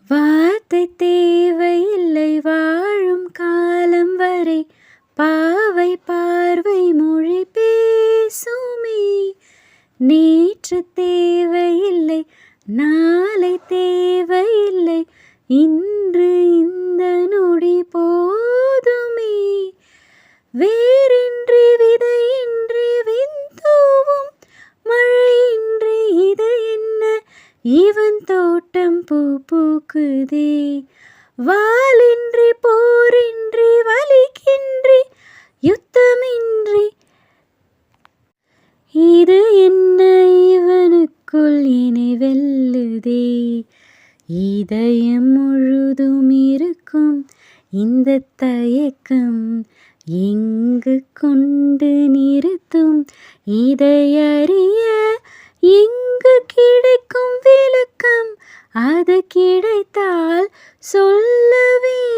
வார்த்தை தேவையில்லை வாழும் காலம் வரை, பாவை பார்வை மொழி பேசுமே. நேற்று தேவையில்லை நாளை தேவையில்லை, இன்று இந்த நொடி போதுமே. வேரின்றி விதையின்றி விந்தூவும் மழையின்றி இது என்ன, இவன் தோட்டம் பூ பூக்குதே. வாளின்றி போரின்றி வலிக்கின்றி யுத்தமின்றி இது என்ன, இவனுக்குள் இனி வெல்லுதே. இதயம் முழுதும் இருக்கும் இந்த தயக்கம் எங்கு கொண்டு நிறுத்தும், இதை அறிய எங்கு கிடைக்கும் விளக்கம், அது கிடைத்தால் சொல்ல வேண்டும்.